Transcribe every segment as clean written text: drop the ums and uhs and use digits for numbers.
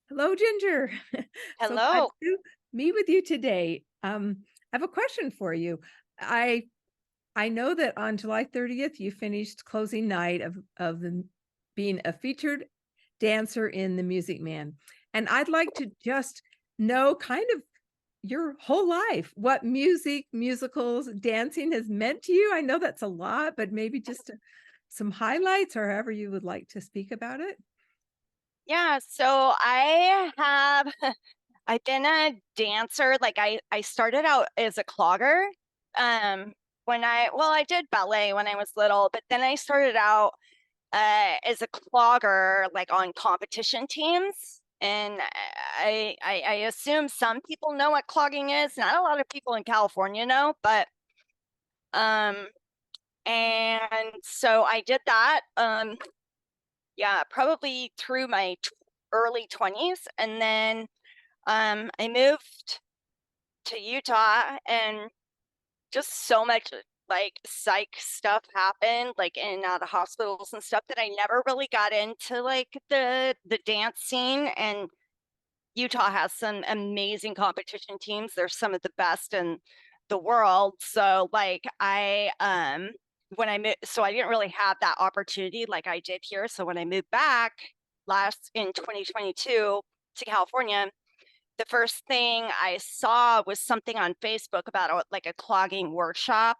Hello, Ginger. So glad Hello. to meet with you today. I have a question for you. I I know that on July 30th you finished closing night of being a featured dancer in The Music Man, and I'd like to just know kind of your whole life, what music, musicals, dancing has meant to you. I know that's a lot, but maybe just some highlights or however you would like to speak about it. Yeah, so I've been a dancer. I started out as a clogger. Um I did ballet when I was little, but then I started out as a clogger like on competition teams. And I assume some people know what clogging is. Not a lot of people in California know, but um and so I did that. Yeah, probably through my early 20s. And then I moved to Utah, and just so much like psych stuff happened, like in and out of hospitals and stuff, that I never really got into like the dance scene. And Utah has some amazing competition teams. They're some of the best in the world. So like I when I moved, so I didn't really have that opportunity like I did here. So when I moved back last in 2022 to California, the first thing I saw was something on Facebook about like a clogging workshop.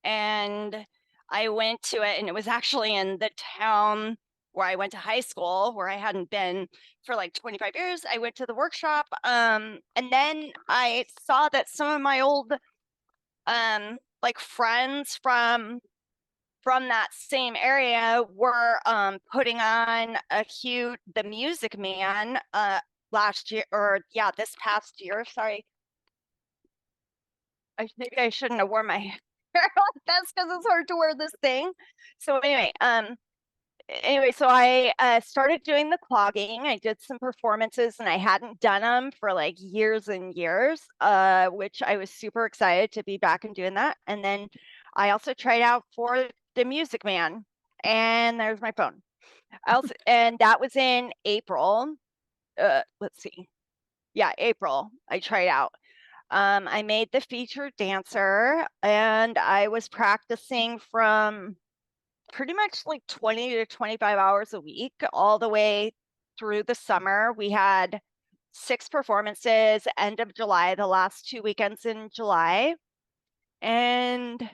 And I went to it, and it was actually in the town where I went to high school, where I hadn't been for like 25 years. I went to the workshop. And then I saw that some of my old like friends from that same area were putting on a huge the Music Man last year, or yeah, this past year. Sorry, maybe I shouldn't have worn my hair like this because it's hard to wear this thing. So anyway, so I started doing the clogging. I did some performances, and I hadn't done them for like years and years, which I was super excited to be back and doing that. And then I also tried out for the Music Man, and there's my phone. And that was in April. Let's see. Yeah, April. I tried out. I made the featured dancer, and I was practicing from pretty much like 20 to 25 hours a week, all the way through the summer. We had six performances, end of July, the last two weekends in July. And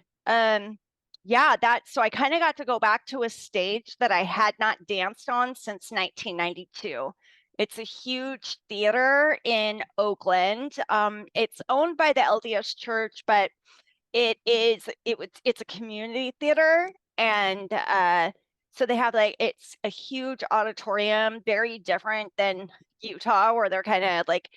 yeah, so I kind of got to go back to a stage that I had not danced on since 1992. It's a huge theater in Oakland. It's owned by the LDS Church, but it's a community theater. And so they have like, it's a huge auditorium, very different than Utah, where they're kind of like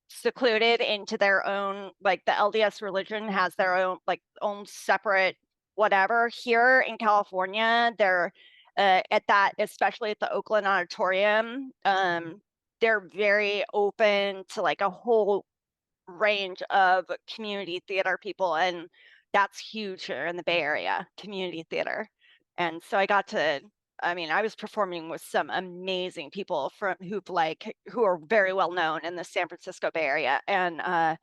secluded into their own, like the LDS religion has their own like own separate whatever. Here in California, they're at that, especially at the Oakland Auditorium, they're very open to like a whole range of community theater people, and that's huge here in the Bay Area, community theater. And so I was performing with some amazing people who are very well known in the San Francisco Bay Area. And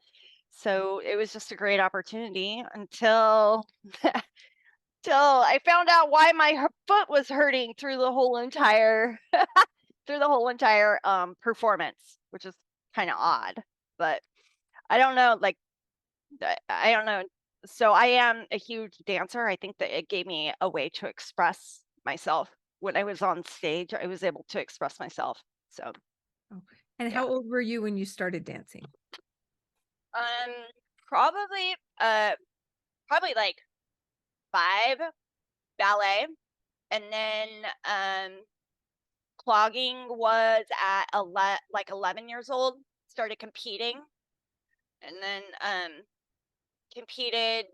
so it was just a great opportunity until till I found out why my foot was hurting through the whole entire performance, which is kind of odd. But I don't know, like I don't know. So I am a huge dancer. I think that it gave me a way to express myself. When I was on stage, I was able to express myself. So Oh, and yeah. how old were you when you started dancing? Um, probably probably like five, ballet, and then clogging was at like 11 years old. Started competing, and then competed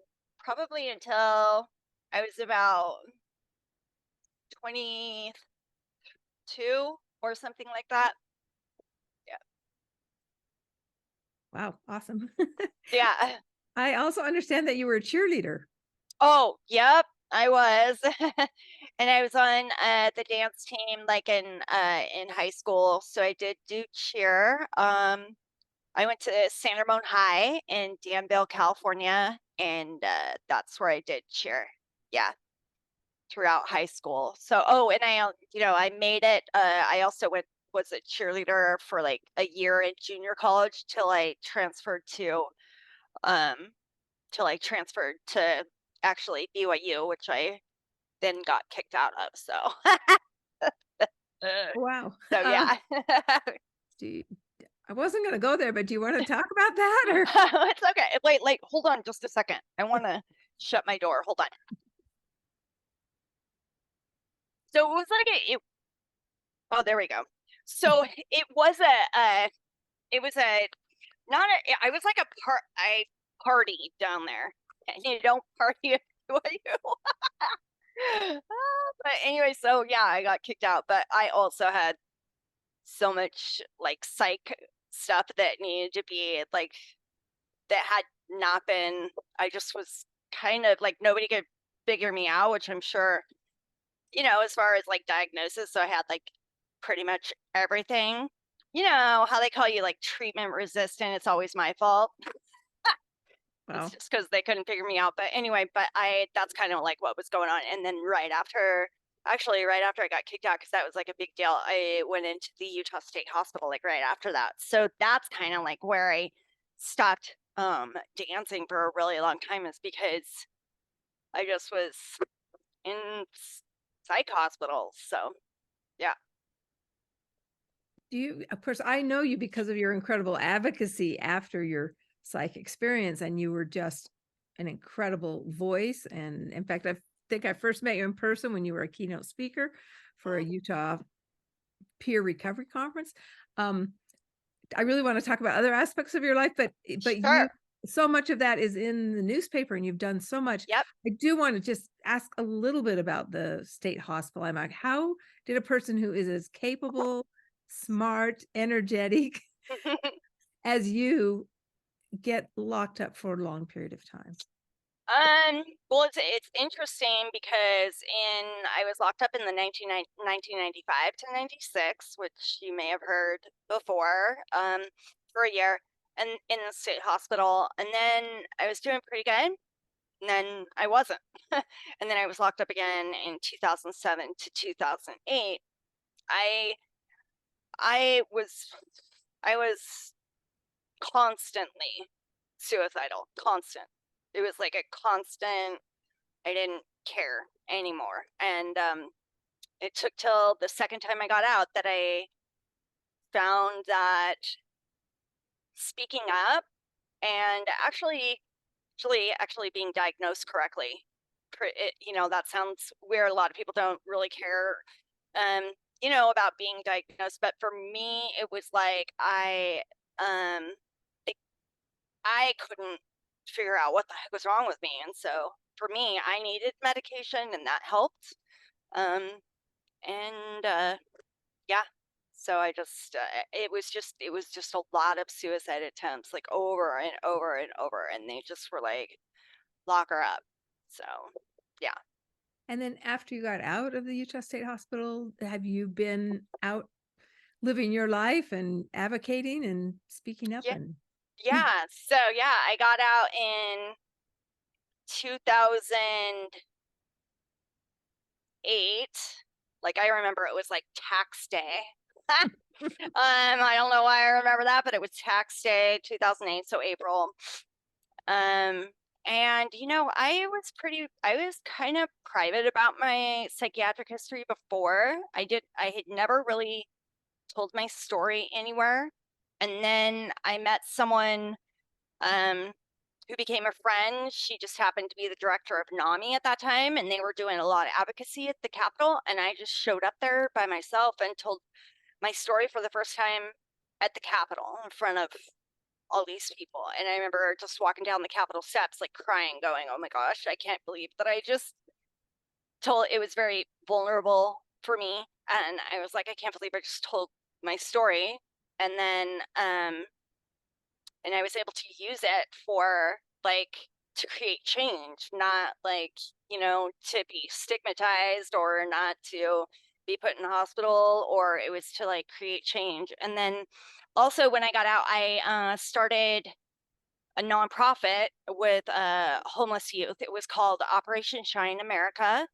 probably until I was about 22 or something like that. Yeah. Wow, awesome. Yeah. I also understand that you were a cheerleader. Oh, yep, I was. And I was on the dance team like in high school, so I did do cheer. I went to San Ramon High in Danville, California, and that's where I did cheer. Yeah, throughout high school. So, oh, and I made it. I also was a cheerleader for like a year in junior college um till I transferred to actually BYU, which I then got kicked out of. So, Wow. so yeah. Do you, I wasn't going to go there, but do you want to talk about that or? It's okay. Wait, hold on just a second. I want to shut my door. Hold on. So it was like oh, there we go. So it was it was a, not a, I was like I party down there. And you don't party at BYU. But anyway, so yeah, I got kicked out, but I also had so much like psych stuff that needed to be like, that had not been, I just was kind of like, nobody could figure me out, which I'm sure, as far as like diagnosis. So I had like pretty much everything. You know how they call you like treatment resistant? It's always my fault. It's Wow. just because they couldn't figure me out. But anyway, that's kind of like what was going on. And then actually, right after I got kicked out, because that was like a big deal, I went into the Utah State Hospital like right after that. So that's kind of like where I stopped dancing for a really long time, is because I just was in psych hospitals. So yeah. Do you, of course, I know you because of your incredible advocacy after your psych experience, and you were just an incredible voice. And in fact, I think I first met you in person when you were a keynote speaker for a Utah peer recovery conference. I really want to talk about other aspects of your life, but you, Sure. so much of that is in the newspaper and you've done so much. Yep. I do want to just ask a little bit about the state hospital. I'm like, how did a person who is as capable, smart, energetic as you get locked up for a long period of time? Well, it's interesting because I was locked up in the 1995 to 96, which you may have heard before, for a year, and in the state hospital, and then I was doing pretty good, and then I wasn't, and then I was locked up again in 2007 to 2008. I I was I was constantly suicidal, constant. It was like a constant, I didn't care anymore. And it took till the second time I got out that I found that speaking up and actually being diagnosed correctly. That sounds weird. A lot of people don't really care, um, about being diagnosed. But for me, it was like um, I couldn't figure out what the heck was wrong with me. And so for me, I needed medication and that helped. Um, and yeah, so it was just a lot of suicide attempts, like over and over and over. And they just were like, lock her up. So yeah. And then after you got out of the Utah State Hospital, have you been out living your life and advocating and speaking up? Yeah. And Yeah. So yeah, I got out in 2008. Like I remember it was like tax day. I don't know why I remember that, but it was tax day 2008, so April. Um, and I was kind of private about my psychiatric history before. I had never really told my story anywhere. And then I met someone um who became a friend. She just happened to be the director of NAMI at that time, and they were doing a lot of advocacy at the Capitol. And I just showed up there by myself and told my story for the first time at the Capitol in front of all these people. And I remember just walking down the Capitol steps, like crying, going, "Oh my gosh, I can't believe that I just told." It was very vulnerable for me, and I was like, "I can't believe I just told my story." And then, and I was able to use it for like to create change, not like, to be stigmatized or not to be put in the hospital, or it was to like create change. And then also when I got out, I started a nonprofit with homeless youth. It was called Operation Shine America.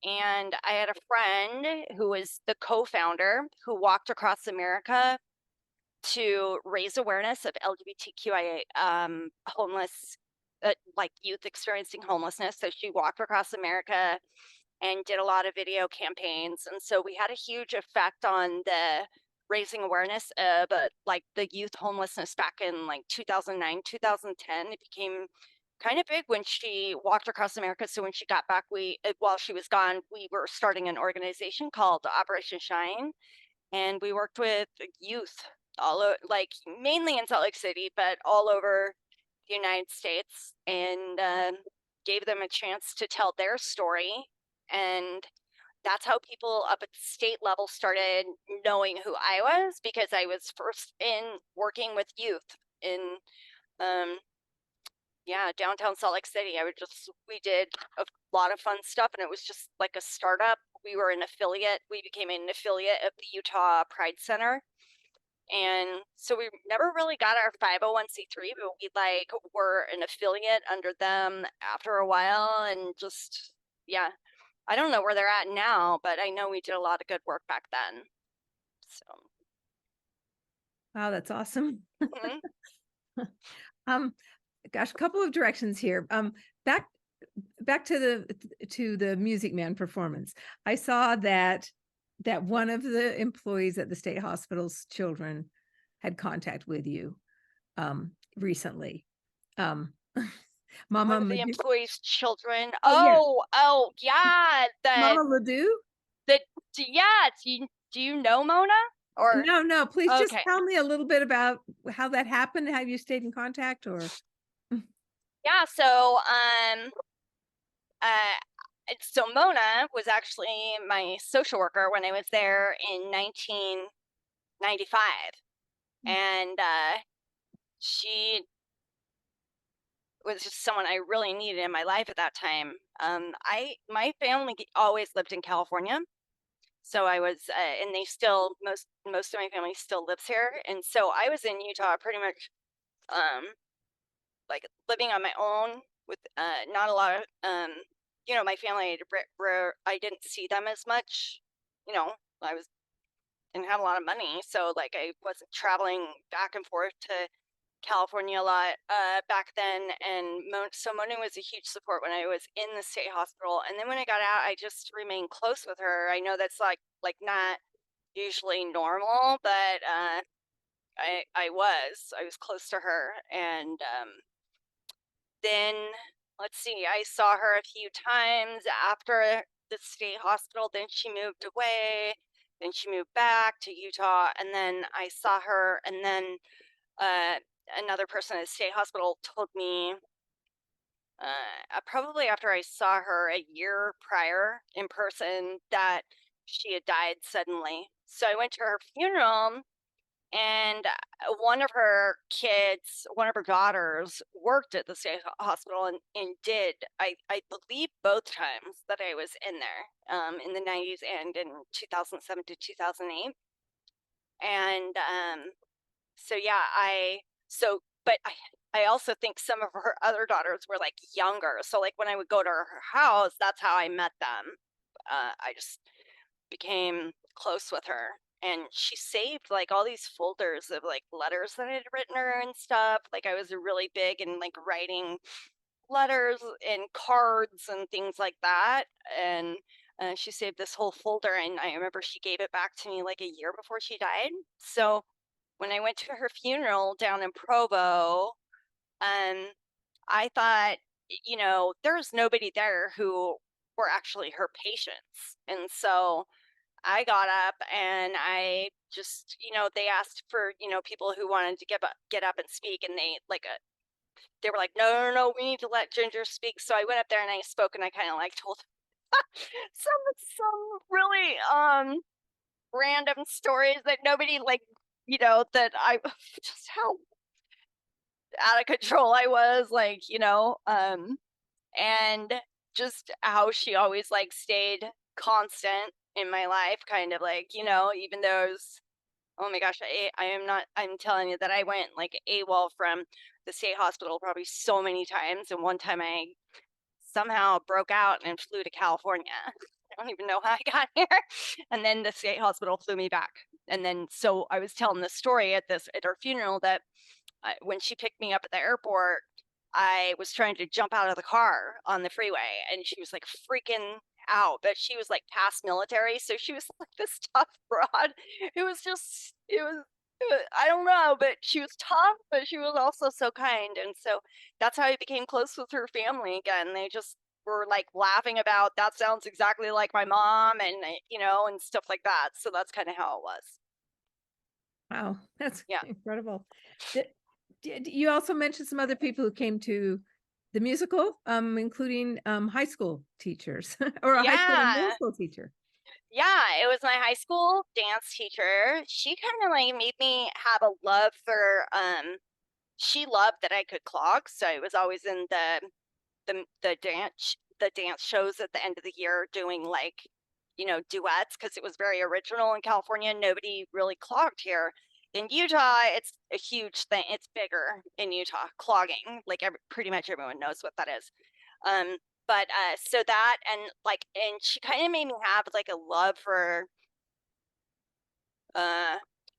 And I had a friend who was the co-founder who walked across America to raise awareness of LGBTQIA homeless, like youth experiencing homelessness. So she walked across America and did a lot of video campaigns. And so we had a huge effect on the raising awareness of like the youth homelessness back in like 2009, 2010. It became kind of big when she walked across America. So when she got back, while she was gone, we were starting an organization called Operation Shine, and we worked with youth all over, like mainly in Salt Lake City, but all over the United States, and gave them a chance to tell their story. And that's how people up at the state level started knowing who I was, because I was first in working with youth in um, yeah, downtown Salt Lake City. We did a lot of fun stuff, and it was just like a startup. We were an affiliate. We became an affiliate of the Utah Pride Center. And so we never really got our 501(c)(3, but we like were an affiliate under them after a while, and just, yeah, I don't know where they're at now, but I know we did a lot of good work back then. So, Wow, that's awesome. mhm. Um, gosh, a couple of directions here. Back to the Music Man performance. I saw that one of the employees at the state hospital's children had contact with you recently. Mama One of the Madu. employees' children. Oh yeah, Yeah, Mama Ledoux. the yeah. Do you know Mona? Or No, no, please just okay, tell me a little bit about how that happened, how you stayed in contact, or yeah. Uh, so Mona was actually my social worker when I was there in 1995, and she was just someone I really needed in my life at that time. My family always lived in California, so I was, and they still most of my family still lives here, and so I was in Utah pretty much, like living on my own with not a lot of my family. I didn't see them as much. You know, I was didn't have a lot of money, so like I wasn't traveling back and forth to California a lot back then, and so Mona was a huge support when I was in the state hospital. And then when I got out, I just remained close with her. I know that's like not usually normal, but I was close to her. And then let's see, I saw her a few times after the state hospital. Then she moved away. Then she moved back to Utah, and then I saw her, and then uh, another person at the state hospital told me probably after I saw her a year prior in person that she had died suddenly. So I went to her funeral, and one of her daughters worked at the state hospital, and did, I believe, both times that I was in there, in the 90s and in 2007 to 2008. And so yeah, but I also think some of her other daughters were like younger. So like when I would go to her house, that's how I met them. I just became close with her, and she saved like all these folders of like letters that I had written her and stuff. Like I was really big in like writing letters and cards and things like that. And she saved this whole folder, and I remember she gave it back to me like a year before she died. So when I went to her funeral down in Provo, um, I thought, there's nobody there who were actually her patients. And so I got up and I just, they asked for, people who wanted to get up and speak, and they were like, no, no, no, we need to let Ginger speak. So I went up there and I spoke, and I kind of like told some really random stories that nobody like, that I just how out of control I was, like, and just how she always like stayed constant in my life, kind of like, even those, oh my gosh, I am not, I'm telling you that I went like AWOL from the state hospital probably so many times. And one time I somehow broke out and flew to California. I don't even know how I got here. And then the state hospital flew me back. And then, so I was telling the story at her funeral that when she picked me up at the airport, I was trying to jump out of the car on the freeway and she was like freaking out, but she was like past military. So she was like this tough broad. I don't know, but she was tough, but she was also so kind. And so that's how I became close with her family again. They just were like laughing about that sounds exactly like my mom and, and stuff like that. So that's kind of how it was. Wow, that's Yeah. incredible. You also mentioned some other people who came to the musical, including high school teachers or a high school and middle Yeah. school teacher. Yeah, it was my high school dance teacher. She kind of like made me have a love for she loved that I could clog, so I was always in the dance shows at the end of the year doing like, duets because it was very original in California. Nobody really clogged here. In Utah, it's a huge thing. It's bigger in Utah, clogging. Like pretty much everyone knows what that is. Um, but so that and like, and she kind of made me have like a love for uh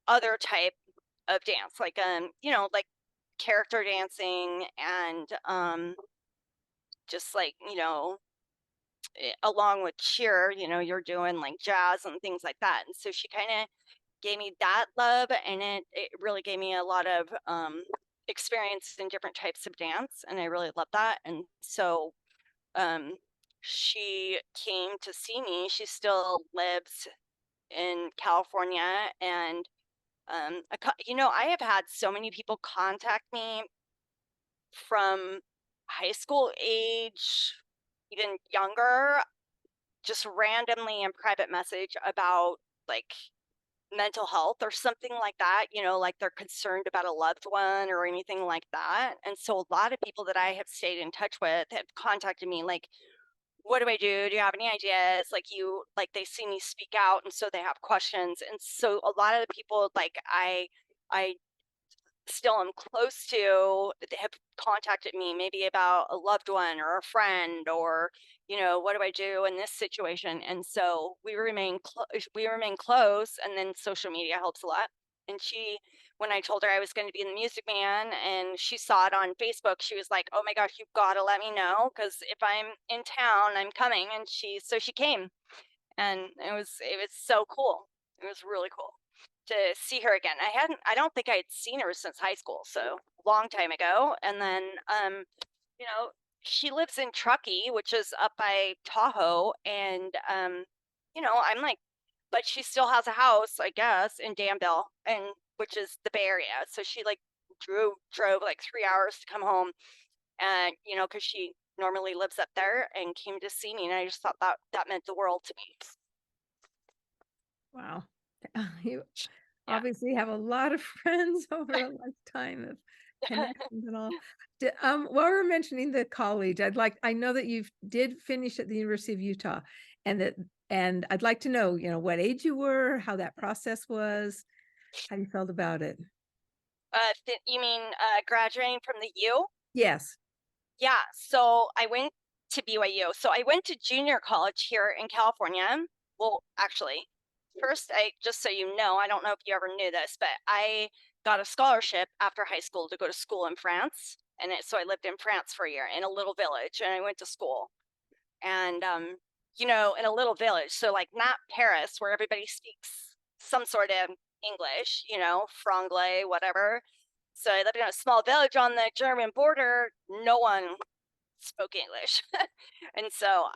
other type of dance, like like character dancing and just like, along with cheer, you're doing like jazz and things like that. And so she kind of gave me that love, and it really gave me a lot of experience in different types of dance, and I really love that. And so um she came to see me. She still lives in California, and I have had so many people contact me from high school age, even younger, just randomly in private message about like mental health or something like that, like they're concerned about a loved one or anything like that. And so a lot of people that I have stayed in touch with have contacted me like, what do I do? Do you have any ideas? Like like they see me speak out and so they have questions. And so a lot of the people like I still am close to that have contacted me maybe about a loved one or a friend or what do I do in this situation. And so we remain close, and then social media helps a lot. And when I told her I was going to be in the Music Man and she saw it on Facebook, she was like, oh my gosh, you've got to let me know, because if I'm in town I'm coming. And she came, and it was so cool. It was really cool to see her again. I don't think I had seen her since high school, so long time ago. And then you know, she lives in Truckee, which is up by Tahoe, and I'm like, but she still has a house, I guess, in Danville, and which is the Bay Area. So she like drove like 3 hours to come home, and because she normally lives up there, and came to see me, and I just thought that meant the world to me. Wow. You Yeah. obviously have a lot of friends over a lifetime of connections and all. While we're mentioning the college, I know that you did finish at the University of Utah, and I'd like to know, what age you were, how that process was, how you felt about it. You mean graduating from the U? Yes. Yeah, so I went to BYU. So I went to junior college here in California. Well, actually, first, just so you know, I don't know if you ever knew this, but I got a scholarship after high school to go to school in France. And so I lived in France for a year in a little village, and I went to school. And in a little village, so like not Paris where everybody speaks some sort of English, franglais, whatever. So I lived in a small village on the German border. No one spoke English. And so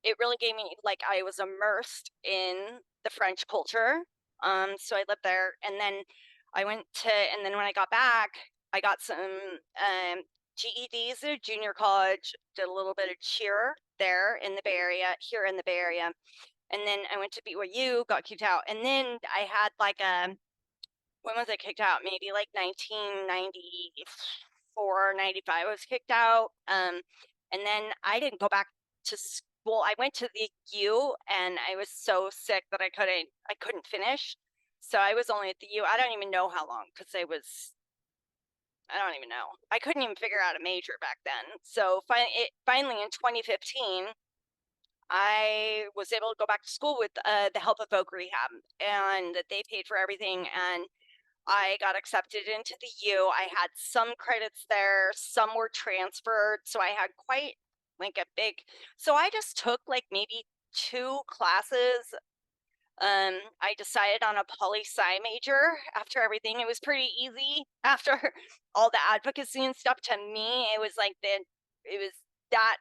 it really gave me like I was immersed in the French culture. So I lived there, and then and then when I got back, I got some GEDs at junior college, did a little bit of cheer there in the Bay Area, here in the Bay Area. And then I went to BYU, got kicked out. And then I had like when was I kicked out? Maybe like 1994, 95 I was kicked out. And then I didn't go back to school. I went to the U and I was so sick that I couldn't finish. So I was only at the U. I don't even know how long because I don't even know. I couldn't even figure out a major back then. So finally in 2015, I was able to go back to school with the help of Voc Rehab, and they paid for everything. And I got accepted into the U. I had some credits there, some were transferred. So I had quite like a big, so I just took like maybe 2 classes. I decided on a poli-sci major after everything. It was pretty easy after all the advocacy and stuff. To me, it was like it was that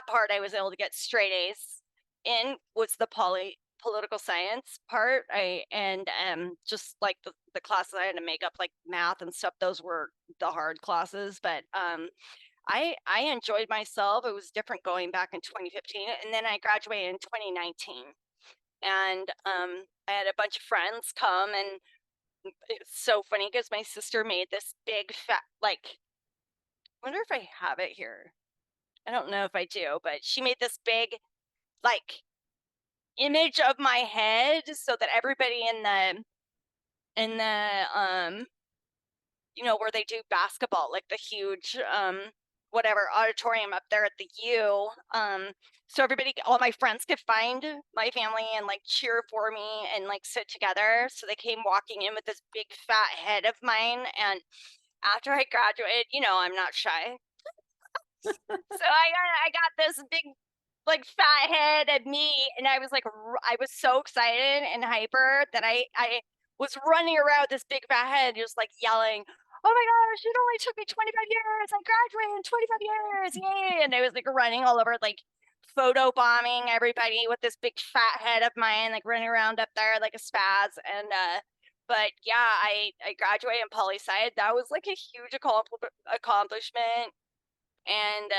part I was able to get straight A's in was the political science part. Just like the classes I had to make up like math and stuff, those were the hard classes. But I enjoyed myself. It was different going back in 2015, and then I graduated in 2019. And I had a bunch of friends come, and it's so funny because my sister made this big fat, like, I wonder if I have it here. I don't know if I do, but she made this big, like, image of my head so that everybody in the where they do basketball, like the huge whatever auditorium up there at the U. So everybody, all my friends could find my family and like cheer for me and like sit together. So they came walking in with this big fat head of mine. And after I graduated, I'm not shy. So I got this big like fat head of me, and I was like I was so excited and hyper that I was running around with this big fat head just like yelling, oh my gosh, it only took me 25 years, I graduated in 25 years, yay. And I was like running all over, like photo bombing everybody with this big fat head of mine, like running around up there like a spaz. And but yeah, I graduated in poli-sci. That was like a huge accomplishment. And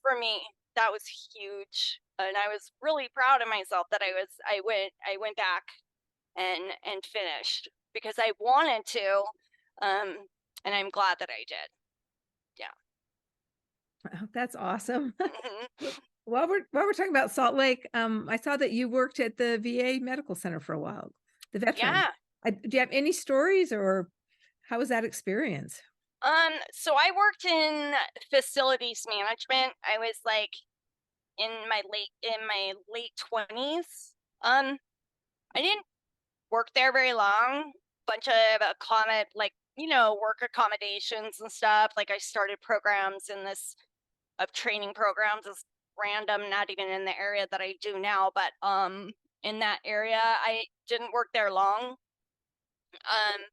for me, that was huge. And I was really proud of myself that I went back and finished because I wanted to. Um, and I'm glad that I did. Oh, that's awesome. Yeah. While we're talking about Salt Lake, I saw that you worked at the VA Medical Center for a while, the veteran. Yeah. Do you have any stories, or how was that experience? So I worked in facilities management. I was like in my late 20s. I didn't work there very long. Bunch of work accommodations and stuff. Like I started programs in this of training programs as random, not even in the area that I do now, but in that area. I didn't work there long. Um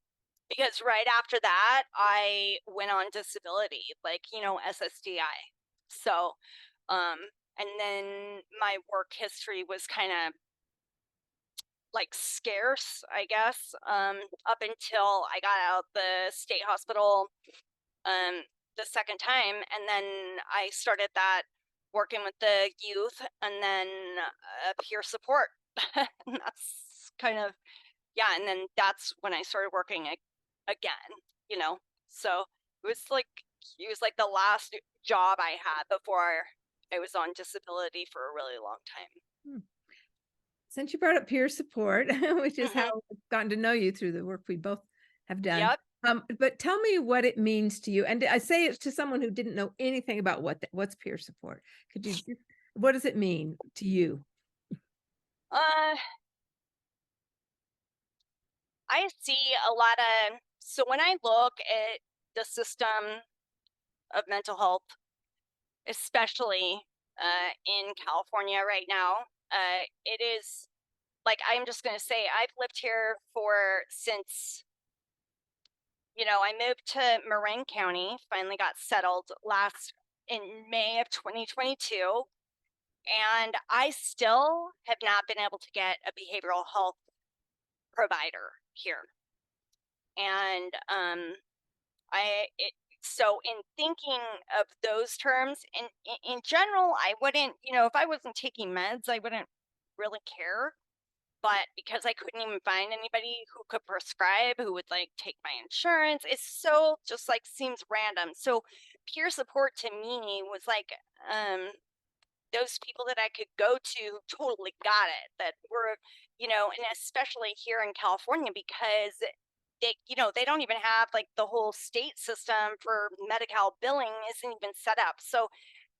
because right after that I went on disability, like, SSDI. So um and then my work history was kind of like scarce, I guess, up until I got out of the state hospital um, the second time. And then I started that working with the youth and then peer support. And that's kind of, yeah. And then that's when I started working again. So it was like, the last job I had before I was on disability for a really long time. Hmm. Since you brought up peer support, which is how Hmm. I've gotten to know you through the work we both have done. Yep. But tell me what it means to you. And I say it to someone who didn't know anything about what's peer support. Could you, what does it mean to you? Uh, I see a lot of, so when I look at the system of mental health, especially in California right now, it is like, I'm just going to say, I've lived here since, I moved to Marin County, finally got settled in May of 2022. And I still have not been able to get a behavioral health provider here. And so in thinking of those terms, in general, I wouldn't, if I wasn't taking meds, I wouldn't really care. but because I couldn't even find anybody who could prescribe, who would like take my insurance, it's so just like seems random. So peer support to me was like those people that I could go to totally got it, that were, and especially here in California, because they don't even have like the whole state system for Medi-Cal billing isn't even set up. So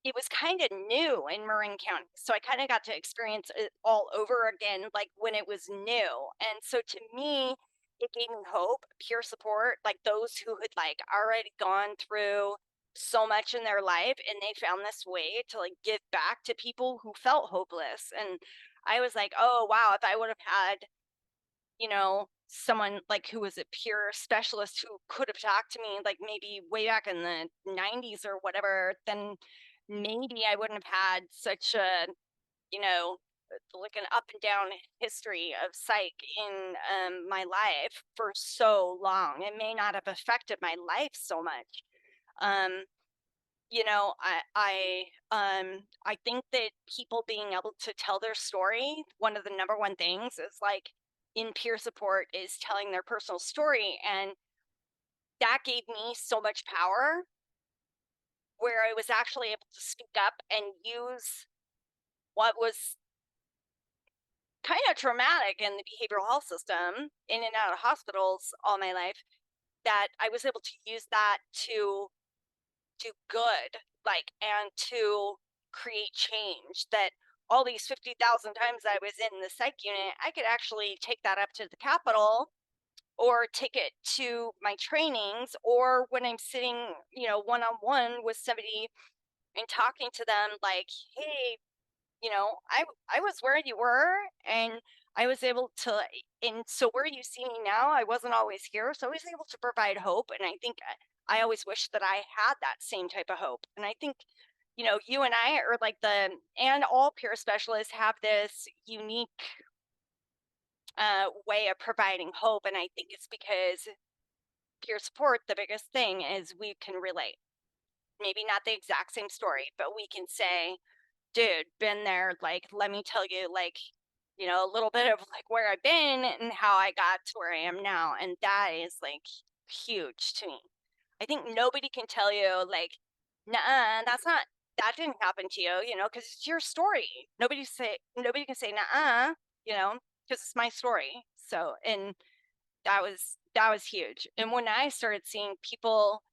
it was kind of new in Marin County. So I kind of got to experience it all over again, like when it was new. And so to me, it gave me hope, peer support, like those who had like already gone through so much in their life and they found this way to like give back to people who felt hopeless. And I was like, oh wow, if I would have had, someone like who was a peer specialist who could have talked to me like maybe way back in the 90s or whatever, then maybe I wouldn't have had such a, like an up and down history of psych in my life for so long. It may not have affected my life so much. Um, I think that people being able to tell their story, one of the number one things is like in peer support is telling their personal story. And that gave me so much power where I was actually able to speak up and use what was kind of traumatic in the behavioral health system, in and out of hospitals all my life, that I was able to use that to do good, like, and to create change. That all these 50,000 times I was in the psych unit, I could actually take that up to the Capitol or take it to my trainings, or when I'm sitting, one on one with somebody and talking to them, like, hey, I was where you were, and I was able to, and so where you see me now, I wasn't always here, so I was able to provide hope. And I think I always wish that I had that same type of hope. And I think, you and I are like and all peer specialists have this unique way of providing hope. And I think it's because peer support, the biggest thing is we can relate. Maybe not the exact same story, but we can say, dude, been there, like, let me tell you, like, a little bit of like where I've been and how I got to where I am now. And that is like huge to me. I think nobody can tell you like, nah, that didn't happen to you, because it's your story. Nobody can say, nah, because it's my story. So, and that was huge. And when I started seeing people,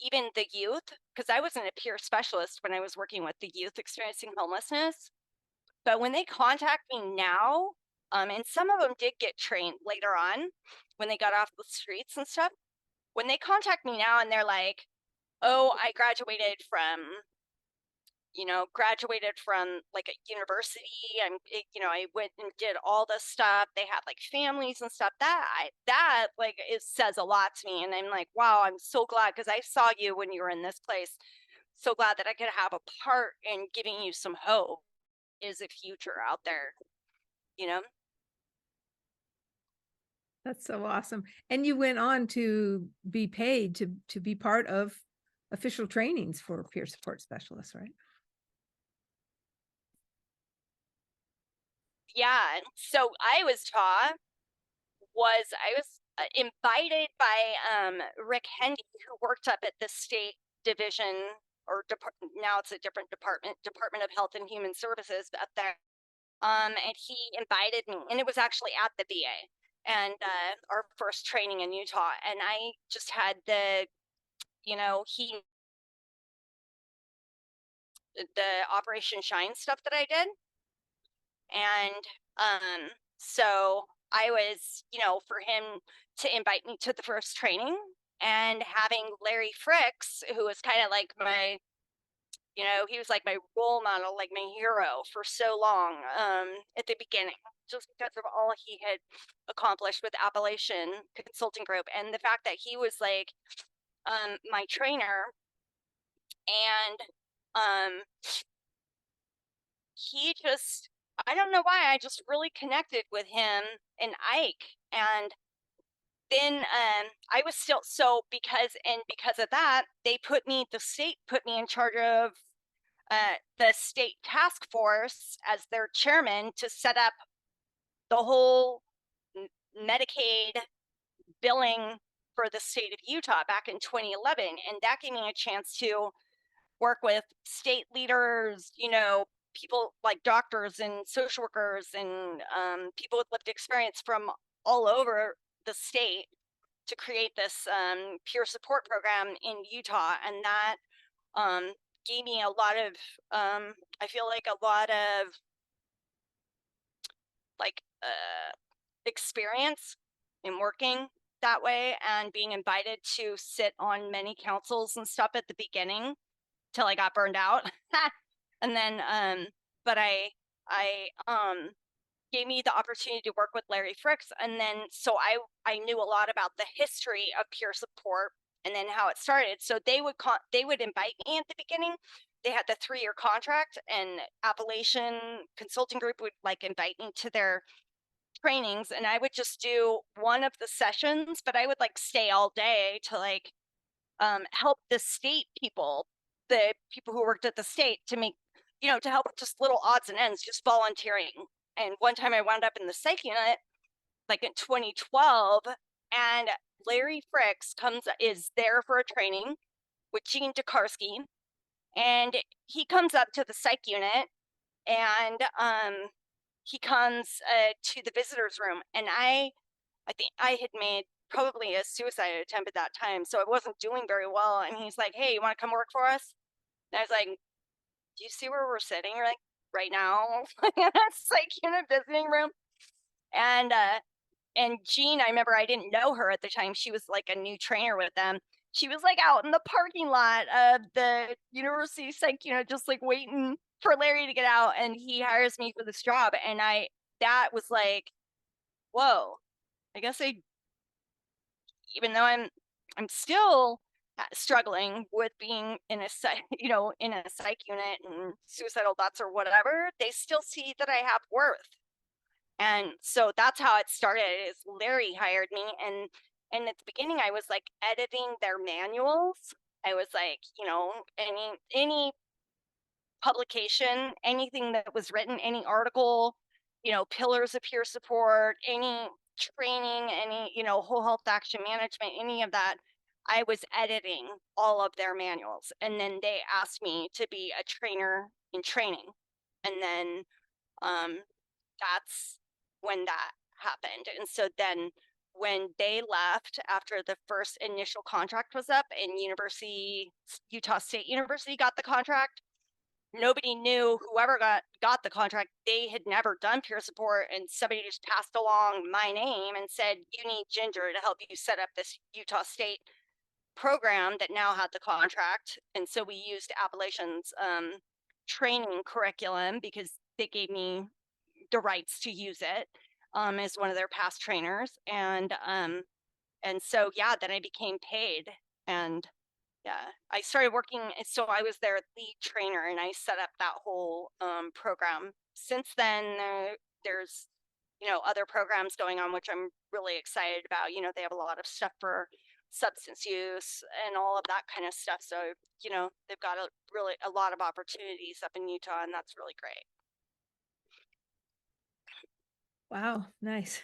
even the youth, because I wasn't a peer specialist when I was working with the youth experiencing homelessness, but when they contact me now, and some of them did get trained later on when they got off the streets and stuff, when they contact me now and they're like, oh, I graduated from like a university. I went and did all this stuff. They had like families and stuff. That like it says a lot to me. And I'm like, wow, I'm so glad because I saw you when you were in this place. So glad that I could have a part in giving you some hope. Is a future out there, you know? That's so awesome. And you went on to be paid to be part of official trainings for peer support specialists, right? Yeah. So I was invited by Rick Hendy, who worked up at the state division, or now it's a different Department of Health and Human Services up there. And he invited me, and it was actually at the VA, and our first training in Utah. And I just had the Operation Shine stuff that I did. And so I was, for him to invite me to the first training, and having Larry Fricks, who was kind of like he was like my role model, like my hero for so long at the beginning, just because of all he had accomplished with Appalachian Consulting Group, and the fact that he was like my trainer. And um, he just, I don't know why, I just really connected with him and Ike. And then I was still, because of that, the state put me in charge of the state task force as their chairman to set up the whole Medicaid billing for the state of Utah back in 2011. And that gave me a chance to work with state leaders, people like doctors and social workers and people with lived experience from all over the state to create this peer support program in Utah. And that gave me a lot of, I feel like a lot of like experience in working that way and being invited to sit on many councils and stuff at the beginning till I got burned out. And then, but I gave me the opportunity to work with Larry Fricks. And then, so I knew a lot about the history of peer support and then how it started. So they would invite me at the beginning. They had the 3-year contract, and Appalachian Consulting Group would like invite me to their trainings, and I would just do one of the sessions, but I would like stay all day to like help the state people, the people who worked at the state, to make, to help just little odds and ends, just volunteering. And one time I wound up in the psych unit, like in 2012, and Larry Fricks is there for a training with Gene Tokarski, and he comes up to the psych unit, and he comes to the visitors room, and I think I had made probably a suicide attempt at that time, so I wasn't doing very well. And he's like, "Hey, you want to come work for us?" And I was like, "Do you see where we're sitting? Like right now?" It's like in a visiting room. And Jean, I remember I didn't know her at the time. She was like a new trainer with them. She was like out in the parking lot of the university psych, just like waiting for Larry to get out, and he hires me for this job. And that was like, whoa, I guess even though I'm still struggling with being in a psych, in a psych unit and suicidal thoughts or whatever, they still see that I have worth. And so that's how it started. Is Larry hired me, and at the beginning I was like editing their manuals. I was like, any publication, anything that was written, any article, pillars of peer support, any training, any, whole health action management, any of that, I was editing all of their manuals. And then they asked me to be a trainer in training. And then that's when that happened. And so then when they left after the first initial contract was up and Utah State University got the contract, nobody knew. Whoever got the contract, they had never done peer support, and somebody just passed along my name and said, "You need Ginger to help you set up this Utah State program that now had the contract." And so we used Appalachian's training curriculum because they gave me the rights to use it as one of their past trainers. And so then I became paid, and I started working. So I was their lead trainer, and I set up that whole program. Since then, there's other programs going on, which I'm really excited about. They have a lot of stuff for substance use and all of that kind of stuff. So they've got a lot of opportunities up in Utah, and that's really great. Wow, nice.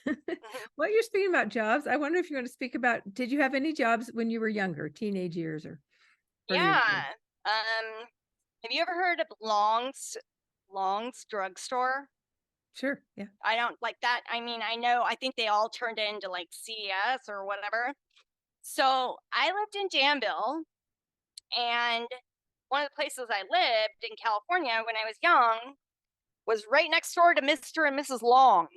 Well, you're speaking about jobs. I wonder if you want to speak about, did you have any jobs when you were younger, teenage years or earlier Yeah. years? Have you ever heard of Long's drugstore? Sure, yeah. I don't like that. I mean, I think they all turned into like CES or whatever. So I lived in Danville, and one of the places I lived in California when I was young was right next door to Mr. and Mrs. Long.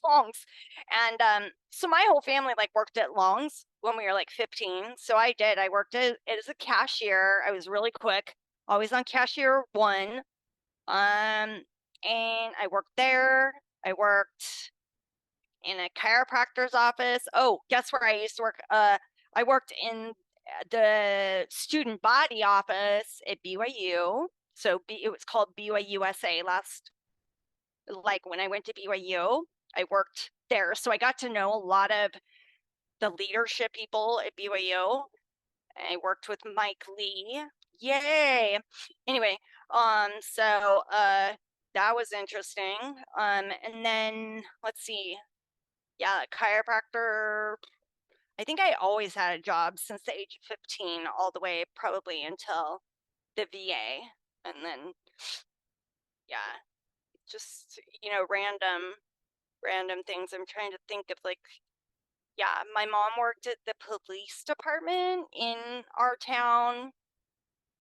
Long's. And so my whole family like worked at Long's when we were like 15. So I did. I worked as a cashier. I was really quick, always on cashier 1. And I worked there. I worked in a chiropractor's office. Oh, guess where I used to work? I worked in the student body office at BYU. So it was called BYUSA like when I went to BYU, I worked there. So I got to know a lot of the leadership people at BYU. I worked with Mike Lee. Yay. Anyway, so that was interesting. And then let's see. Yeah, chiropractor. I think I always had a job since the age of 15 all the way probably until the VA. And then yeah, just random things. I'm trying to think of like yeah, my mom worked at the police department in our town.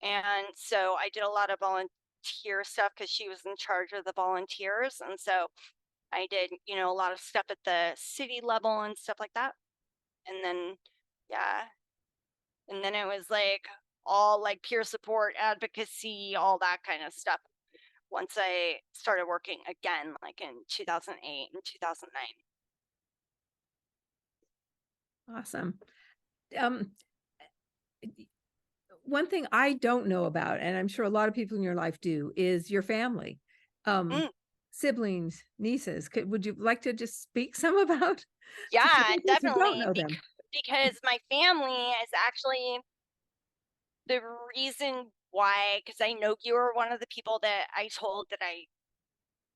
And so I did a lot of volunteer stuff because she was in charge of the volunteers. And so I did, a lot of stuff at the city level and stuff like that. And then, yeah. And then it was like all like peer support, advocacy, all that kind of stuff once I started working again, like in 2008 and 2009. Awesome. Um, one thing I don't know about, and I'm sure a lot of people in your life do, is your family, Mm, siblings, nieces. Would you like to just speak some about yeah, for people who don't definitely. know them? Because my family is actually the reason why, because I know you were one of the people that I told that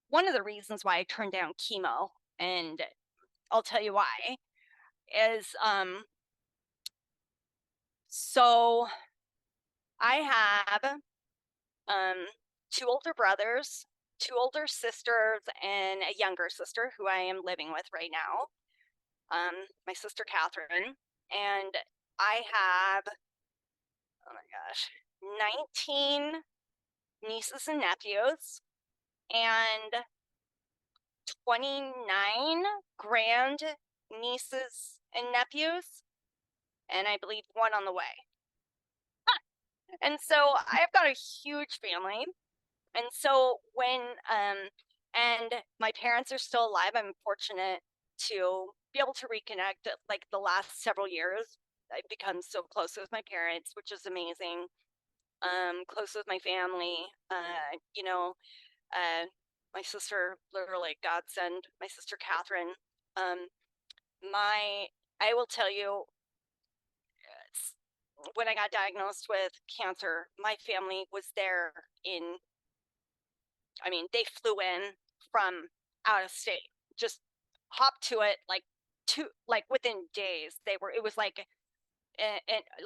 one of the reasons why I turned down chemo, and I'll tell you why, is so I have two older brothers, two older sisters, and a younger sister who I am living with right now. My sister Catherine, and I have, oh my gosh, 19 nieces and nephews, and 29 grand nieces and nephews, and I believe one on the way. And so I've got a huge family. And so and my parents are still alive. I'm fortunate to be able to reconnect. Like the last several years, I've become so close with my parents, which is amazing. Close with my family. Uh, my sister, literally godsend. My sister Catherine. Um, my I will tell you, when I got diagnosed with cancer, my family was there in, I mean, they flew in from out of state, just hopped to it like within days. It was like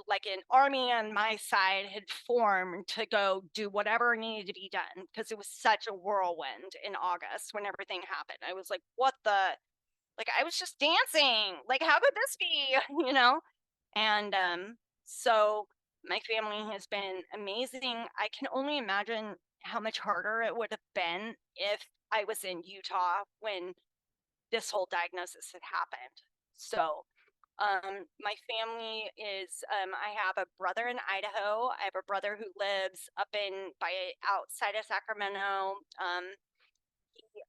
like an army on my side had formed to go do whatever needed to be done because it was such a whirlwind in August when everything happened. I was like, what the, like I was just dancing. Like, how could this be? And so my family has been amazing. I can only imagine how much harder it would have been if I was in Utah when this whole diagnosis had happened. So my family is, I have a brother in Idaho. I have a brother who lives up in by outside of Sacramento. He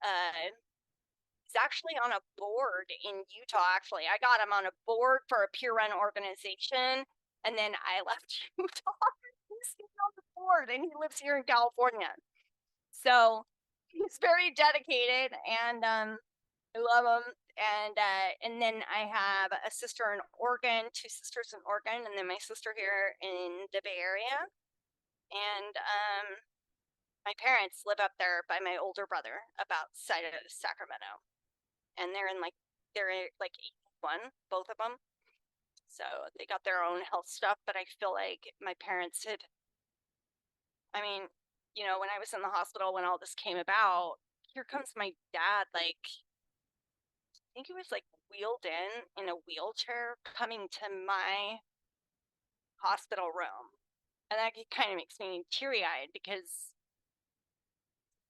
He's actually on a board in Utah. Actually, I got him on a board for a peer run organization, and then I left Utah. He's on the board, and he lives here in California. So he's very dedicated, and I love him. And then I have a sister in Oregon, two sisters in Oregon, and then my sister here in the Bay Area. And my parents live up there by my older brother, about side of Sacramento, and they're like 81, both of them. So they got their own health stuff, but I feel like my parents had, I mean, when I was in the hospital when all this came about, here comes my dad, like, I think he was like wheeled in a wheelchair coming to my hospital room. And that kind of makes me teary-eyed because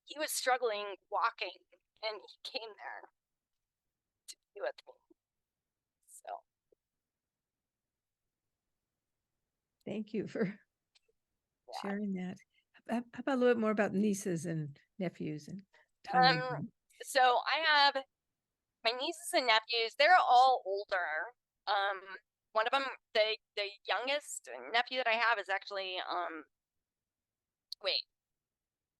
he was struggling walking and he came there to be with me. So Thank you for yeah. sharing that. How about a little bit more about nieces and nephews and time with them? So I have my nieces and nephews. They're all older. One of them, the youngest nephew that I have is actually wait,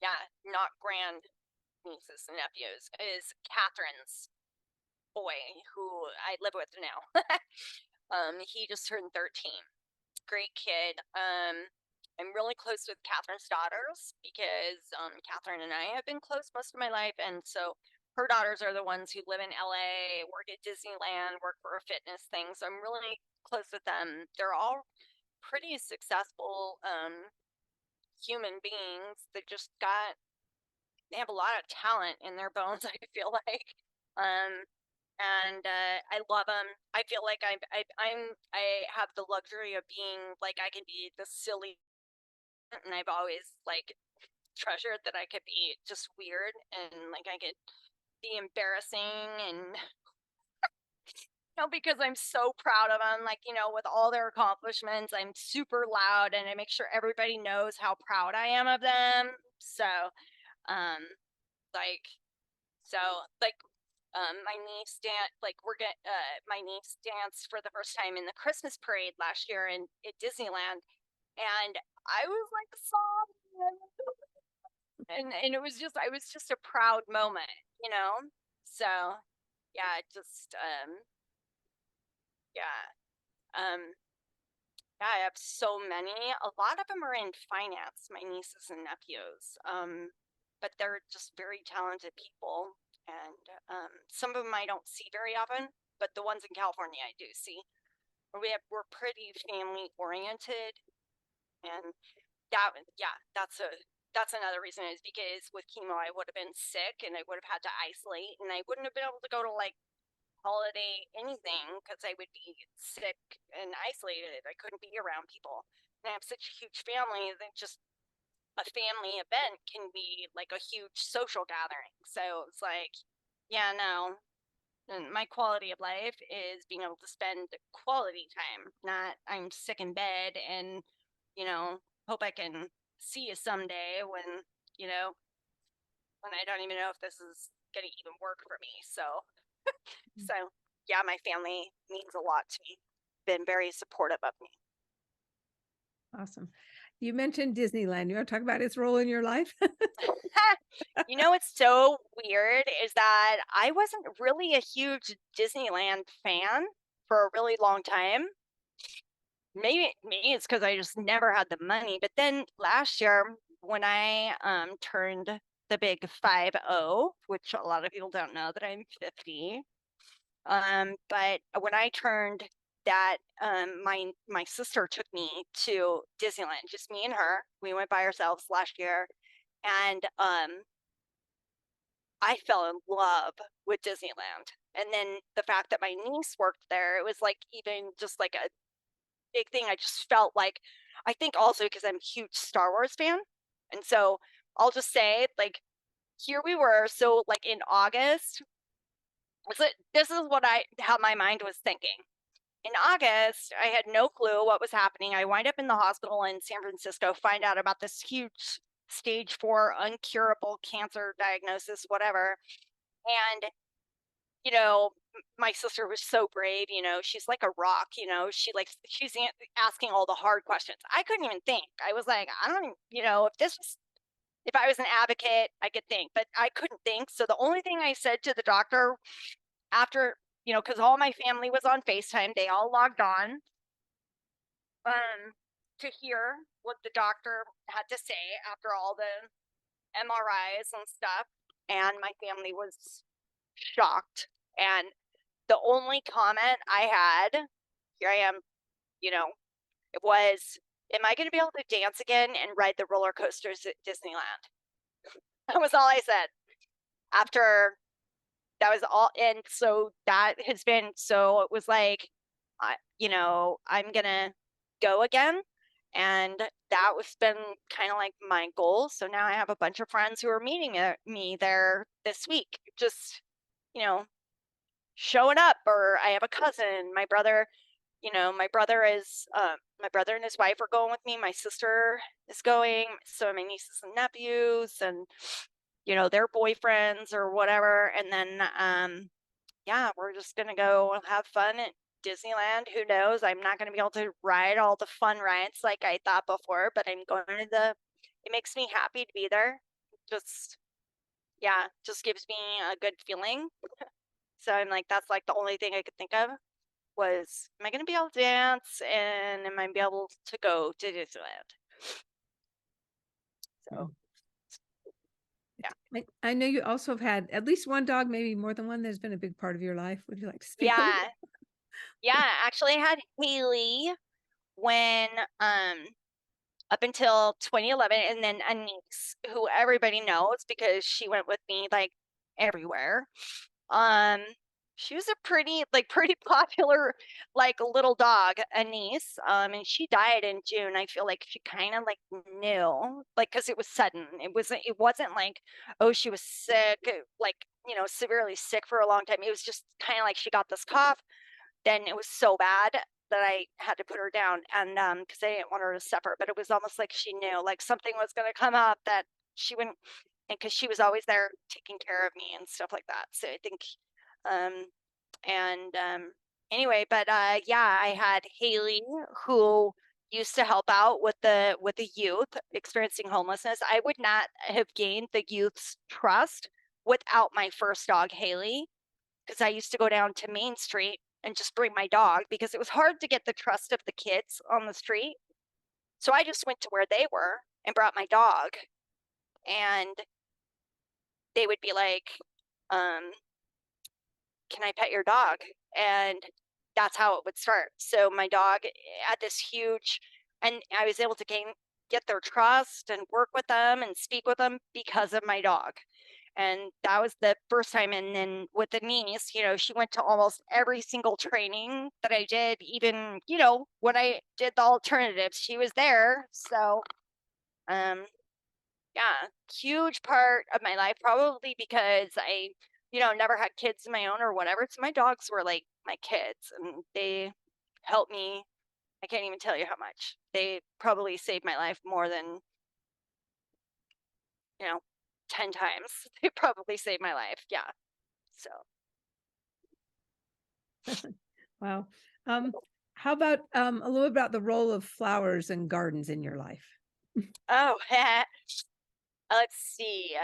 yeah, not grand nieces and nephews, is Catherine's boy who I live with now. He just turned 13. Great kid. I'm really close with Catherine's daughters because Catherine and I have been close most of my life, and so her daughters are the ones who live in LA, work at Disneyland, work for a fitness thing. So I'm really close with them. They're all pretty successful human beings. They have a lot of talent in their bones, I feel like. Um, and I love them. I feel like I have the luxury of being like I can be the silly, and I've always like treasured that I could be just weird and like I could be embarrassing and because I'm so proud of them. Like with all their accomplishments, I'm super loud and I make sure everybody knows how proud I am of them. So, um, like So like my niece my niece danced for the first time in the Christmas parade last year at Disneyland, and I was like sobbing, and it was just a proud moment. So yeah, just yeah um yeah, I have so many. A lot of them are in finance, my nieces and nephews. But they're just very talented people. And some of them I don't see very often, but the ones in California I do see. We're pretty family oriented, and that's another reason is because with chemo I would have been sick and I would have had to isolate, and I wouldn't have been able to go to like holiday anything because I would be sick and isolated. I couldn't be around people. And I have such a huge family that just a family event can be like a huge social gathering. So it's like, yeah, no. And my quality of life is being able to spend quality time, not I'm sick in bed and, you know, hope I can see you someday you know, when I don't even know if this is going to even work for me. So yeah, my family means a lot to me. Been very supportive of me. Awesome. You mentioned Disneyland. You want to talk about its role in your life? What's so weird is that I wasn't really a huge Disneyland fan for a really long time. Maybe it's because I just never had the money. But then last year, when I turned the big 50, which a lot of people don't know that I'm 50. But when I turned that, my sister took me to Disneyland, just me and her. We went by ourselves last year, and I fell in love with Disneyland. And then the fact that my niece worked there, it was like even just like a big thing. I just felt like I think also because I'm a huge Star Wars fan, and so I'll just say like here we were. So like in August, this is how my mind was thinking. In August, I had no clue what was happening. I wind up in the hospital in San Francisco, find out about this huge stage 4 uncurable cancer diagnosis, whatever. And, my sister was so brave, she's like a rock, she's asking all the hard questions. I couldn't even think. I was like, I don't even, if I was an advocate, I could think, but I couldn't think. So the only thing I said to the doctor after, because all my family was on FaceTime, they all logged on to hear what the doctor had to say after all the MRIs and stuff. And my family was shocked. And the only comment I had, here I am, it was, am I going to be able to dance again and ride the roller coasters at Disneyland? That was all I said after that was all. And so that has been, so it was like, I'm going to go again. And that was been kind of like my goal. So now I have a bunch of friends who are meeting me there this week, just, showing up. Or I have a cousin, my brother, my brother and his wife are going with me. My sister is going. So my nieces and nephews and, their boyfriends or whatever. And then, yeah, we're just going to go have fun at Disneyland. Who knows? I'm not going to be able to ride all the fun rides like I thought before, but I'm going to it makes me happy to be there. Just, yeah, just gives me a good feeling. So I'm like, that's like the only thing I could think of was, am I going to be able to dance and am I going to be able to go to Disneyland? So yeah. I know you also have had at least one dog, maybe more than one, that's been a big part of your life. Would you like to speak a little? Yeah. Yeah. Actually, I had Haley when up until 2011, and then a niece who everybody knows because she went with me like everywhere. Um, she was a pretty popular like little dog, a niece. And she died in June. I feel like she kind of like knew, like, because it was sudden. It wasn't like, oh, she was sick, like, severely sick for a long time. It was just kind of like she got this cough, then it was so bad that I had to put her down, and because I didn't want her to suffer, but it was almost like she knew like something was going to come up that she wouldn't, and because she was always there taking care of me and stuff like that. So I think, um, and anyway, but yeah, I had Haley who used to help out with the youth experiencing homelessness. I would not have gained the youth's trust without my first dog, Haley, because I used to go down to Main Street and just bring my dog because it was hard to get the trust of the kids on the street. So I just went to where they were and brought my dog, and they would be like, um, "Can I pet your dog?" And that's how it would start. So my dog had this huge, and I was able to get their trust and work with them and speak with them because of my dog. And that was the first time. And then with the niece, she went to almost every single training that I did, even, when I did the alternatives, she was there. So, um, yeah, huge part of my life, probably because I, never had kids of my own or whatever. So my dogs were like my kids, and they helped me. I can't even tell you how much. They probably saved my life more than, you know, 10 times. They probably saved my life. Yeah. So, Wow. Um, how about a little about the role of flowers and gardens in your life? oh, let's see.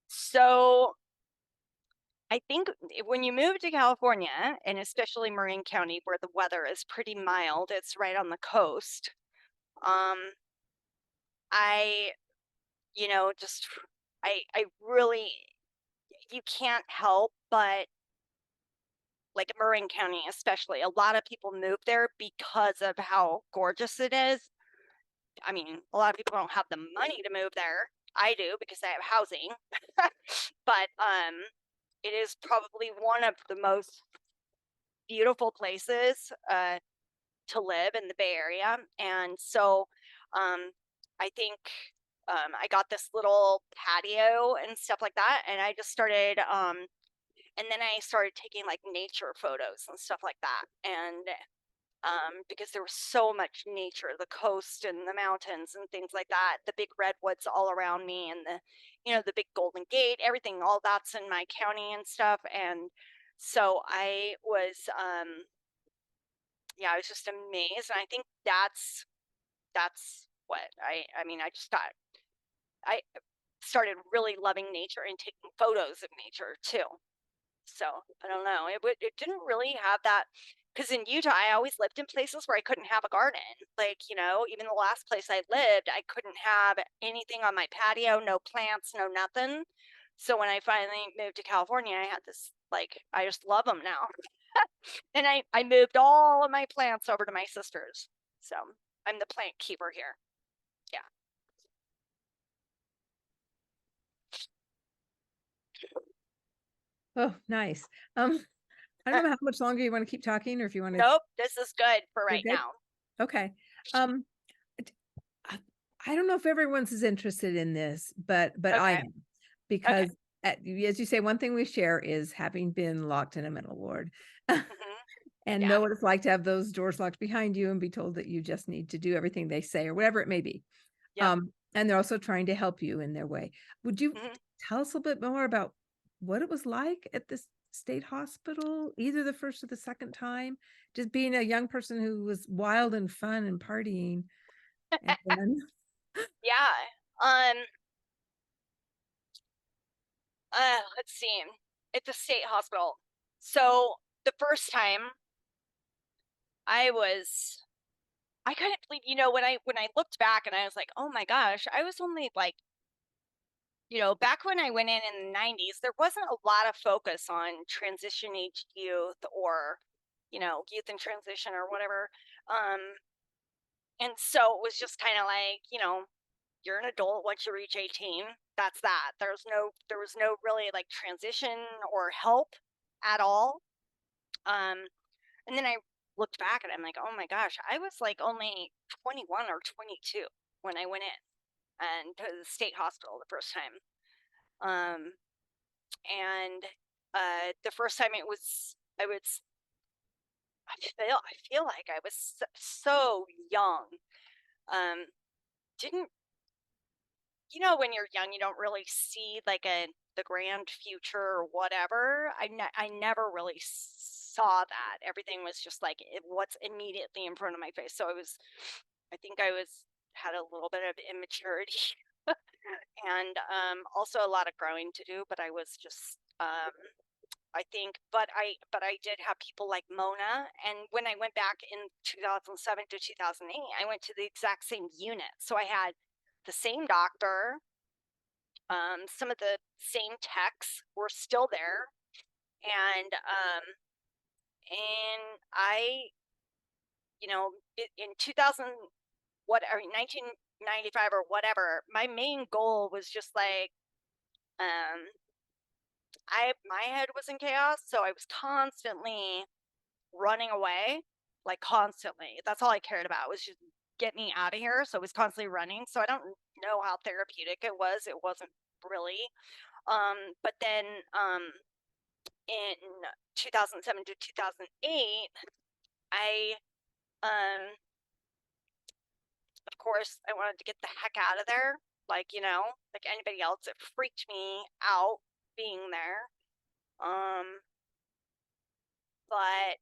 So, I think when you move to California, and especially Marin County, where the weather is pretty mild, it's right on the coast. Um, I, just I really, you can't help but like Marin County, especially. A lot of people move there because of how gorgeous it is. I mean, a lot of people don't have the money to move there. I do because I have housing. But it is probably one of the most beautiful places to live in the Bay Area. And so I think I got this little patio and stuff like that. And I just started, and then I started taking like nature photos and stuff like that. And because there was so much nature, the coast and the mountains and things like that, the big redwoods all around me, and the big Golden Gate, everything, all that's in my county and stuff. And so yeah, I was just amazed. And I think that's what I mean, I started really loving nature and taking photos of nature too. So I don't know. It didn't really have that, because in Utah I always lived in places where I couldn't have a garden. Like, even the last place I lived, I couldn't have anything on my patio, no plants, no nothing. So when I finally moved to California, I had this, like, I just love them now. And I moved all of my plants over to my sister's. So I'm the plant keeper here. Yeah. Oh, nice. I don't know how much longer you want to keep talking, or if you want to. Nope, this is good for You're right good. now. Okay. Um, I I don't know if everyone's as interested in this, but I Okay. am, Okay. because as you say, one thing we share is having been locked in a mental ward. Hmm. And Yeah. know what it's like to have those doors locked behind you and be told that you just need to do everything they say or whatever it may be. Yep. And they're also trying to help you in their way. Would you Hmm. tell us a little bit more about what it was like at this state hospital, either the first or the second time, just being a young person who was wild and fun and partying? And then, Yeah. Um, let's see. At the state hospital. So the first time I was I couldn't believe, when I looked back and I was like, oh my gosh, I was only like you know, back when I went in the 90s, there wasn't a lot of focus on transition age youth or, you know, youth in transition or whatever. Um, and so it was just kind of like, you know, you're an adult once you reach 18. That's that. There was no really like transition or help at all. Um, and then I looked back and I'm like, oh my gosh, I was like only 21 or 22 when I went in and to the state hospital the first time. Um, and the first time I feel like I was so young. Um, didn't you know, when you're young, you don't really see like the grand future or whatever. I never really saw that. Everything was just like what's immediately in front of my face. So I think I had a little bit of immaturity and also a lot of growing to do. But I was just I think, but I did have people like Mona, and when I went back in 2007 to 2008, I went to the exact same unit. So I had the same doctor, some of the same techs were still there, and I, you know, in 2000, whatever, 1995 or whatever, my main goal was just like, um, my head was in chaos, so I was constantly running away, like constantly. That's all I cared about was just get me out of here. So I was constantly running. So I don't know how therapeutic it was. It wasn't really. But then in 2007 to 2008, I of course I wanted to get the heck out of there. Like, you know, like anybody else, it freaked me out being there. Um, but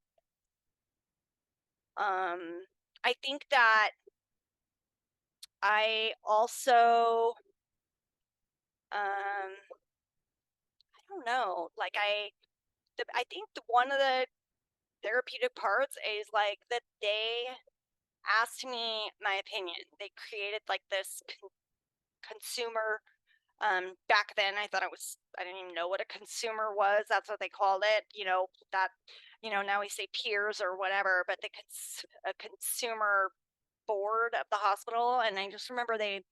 I think that I also I don't know, like I think one of the therapeutic parts is like that they asked me my opinion. They created like this consumer back then I thought I didn't even know what a consumer was. That's what they called it, you know, that you know, now we say peers or whatever, but a consumer board of the hospital, and I just remember they,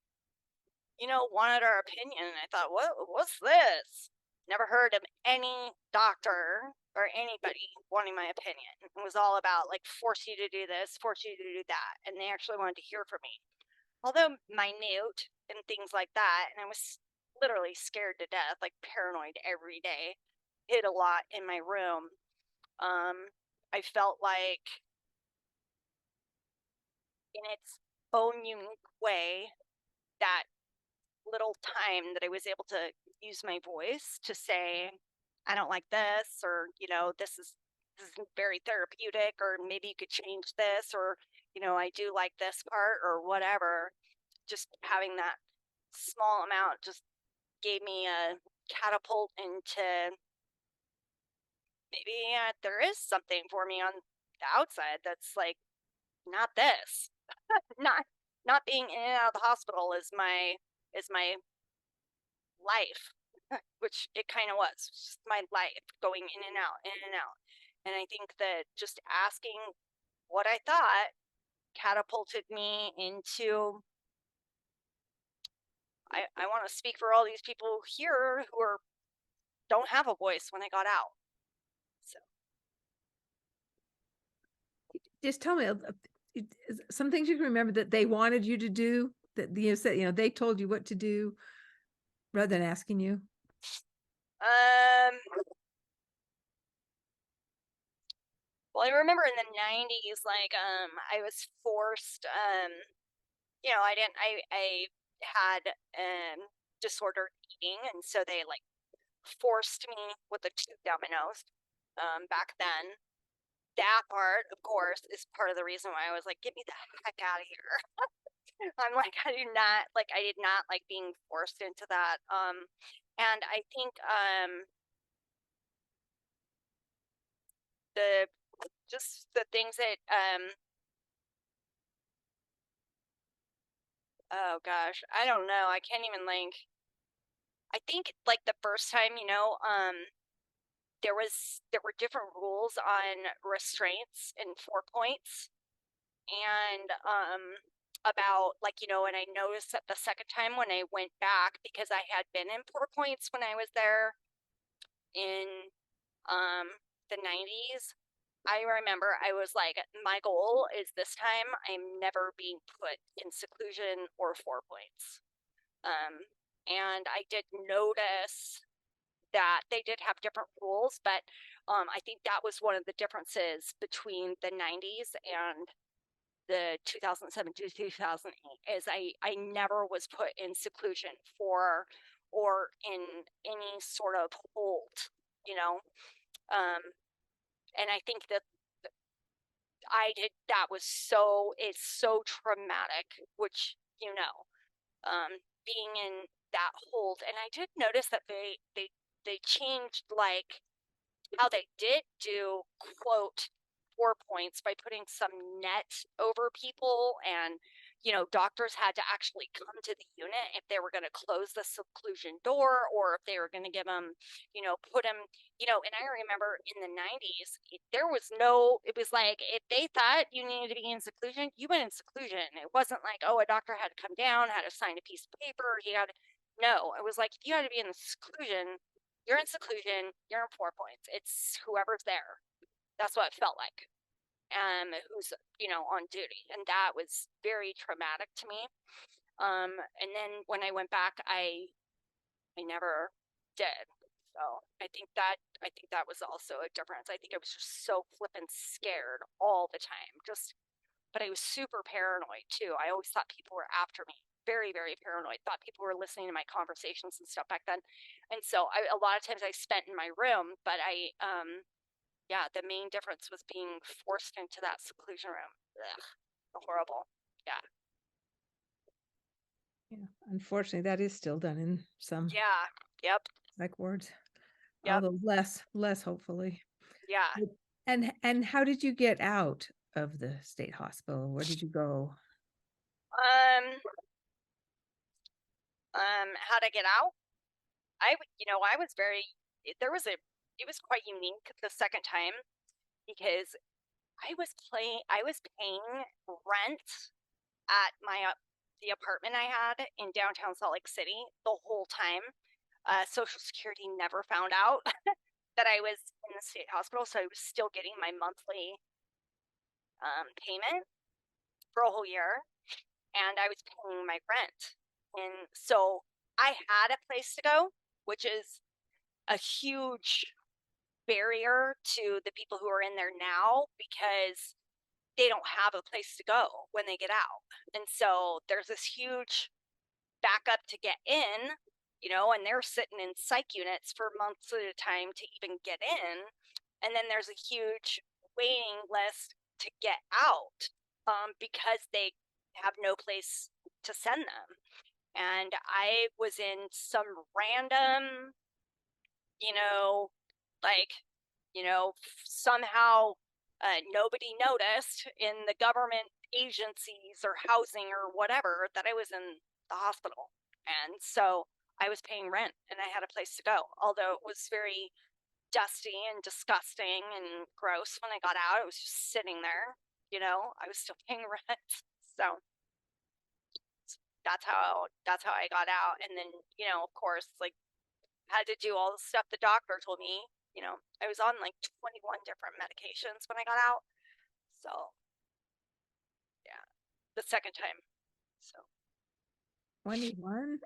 you know, wanted our opinion. And I thought, what's this? Never heard of any doctor or anybody wanting my opinion. It was all about like force you to do this, force you to do that. And they actually wanted to hear from me. Although minute and things like that. And I was literally scared to death, like paranoid every day. Hid a lot in my room. I felt like in its own unique way that little time that I was able to use my voice to say, I don't like this, or, you know, this is very therapeutic, or maybe you could change this, or, you know, I do like this part, or whatever. Just having that small amount just gave me a catapult into maybe there is something for me on the outside that's like not this, not not being in and out of the hospital is my life, which it kind of was just my life going in and out, in and out. And I think that just asking what I thought catapulted me into I want to speak for all these people here who are don't have a voice when I got out. So Just tell me some things you can remember that they wanted you to do that you said, you know, they told you what to do rather than asking you. um well, I remember in the 90s, like I was forced you know, I had disordered eating, and so they like forced me with a tube down my nose back then. That part, of course, is part of the reason why I was like, get me the heck out of here. I'm like, I did not like being forced into that. And I think the just the things that oh gosh, I don't know. I can't even like I think like the first time, there were different rules on restraints and 4 points, and about like, and I noticed that the second time when I went back, because I had been in 4 points when I was there in um the 90s. I remember I was like, my goal is this time I'm never being put in seclusion or 4 points. And I did notice that they did have different rules, but I think that was one of the differences between the 90s and the 2007 to 2008 is I never was put in seclusion for or in any sort of hold, you know. Um, and I think that I did that was it's so traumatic, which being in that hold. And I did notice that they changed like how they did do quote 4 points by putting some net over people, and doctors had to actually come to the unit if they were going to close the seclusion door, or if they were going to give them, put them, and I remember in the 90s there was no, it was like if they thought you needed to be in seclusion, you went in seclusion. It wasn't like, oh, a doctor had to come down, had to sign a piece of paper, he had no, it was like if you had to be in the seclusion, you're in seclusion, you're in 4 points. It's whoever's there. That's what it felt like. Who's, on duty. And that was very traumatic to me. And then when I went back, I never did. So I think that was also a difference. I think I was just so flippin' scared all the time. But I was super paranoid too. I always thought people were after me. Very, very paranoid. Thought people were listening to my conversations and stuff back then. And so a lot of times I spent in my room, but yeah, the main difference was being forced into that seclusion room. Ugh, horrible. Yeah. Yeah, unfortunately, that is still done in some Yeah. Yep. psych wards, Yep. although less hopefully. Yeah. And how did you get out of the state hospital? Where did you go? Um, how'd I get out? I was very, there was it was quite unique the second time because I was paying rent at the apartment I had in downtown Salt Lake City the whole time. Social Security never found out that I was in the state hospital, so I was still getting my monthly payment for a whole year, and I was paying my rent. And so I had a place to go, which is a huge barrier to the people who are in there now because they don't have a place to go when they get out. And so there's this huge backup to get in, and they're sitting in psych units for months at a time to even get in. And then there's a huge waiting list to get out because they have no place to send them. And I was in some random, like, somehow nobody noticed in the government agencies or housing or whatever that I was in the hospital. And so I was paying rent and I had a place to go. Although it was very dusty and disgusting and gross when I got out, I was just sitting there, I was still paying rent. So that's how I got out. And then, of course, like had to do all the stuff the doctor told me. I was on like 21 different medications when I got out. So, yeah, the second time. So, 21?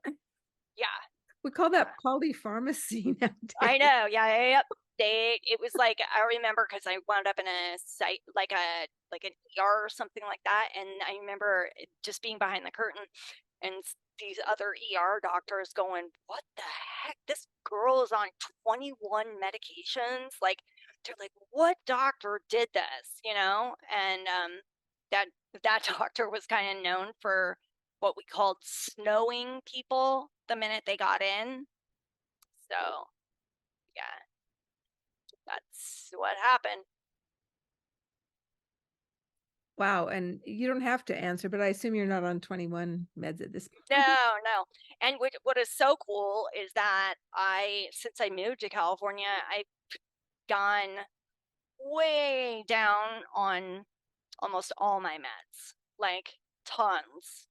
yeah, We call yeah. that polypharmacy I nowadays. know. Yeah, yeah, yeah. It was like, I remember because I wound up in a site, like an ER or something like that. And I remember just being behind the curtain and these other ER doctors going, what the heck? This girl is on 21 medications. Like, they're like, what doctor did this? And that that doctor was kind of known for what we called snowing people the minute they got in. So, yeah, that's what happened. Wow. And you don't have to answer, but I assume you're not on 21 meds at this point. No, no. And what is so cool is that since I moved to California, I've gone way down on almost all my meds, like tons,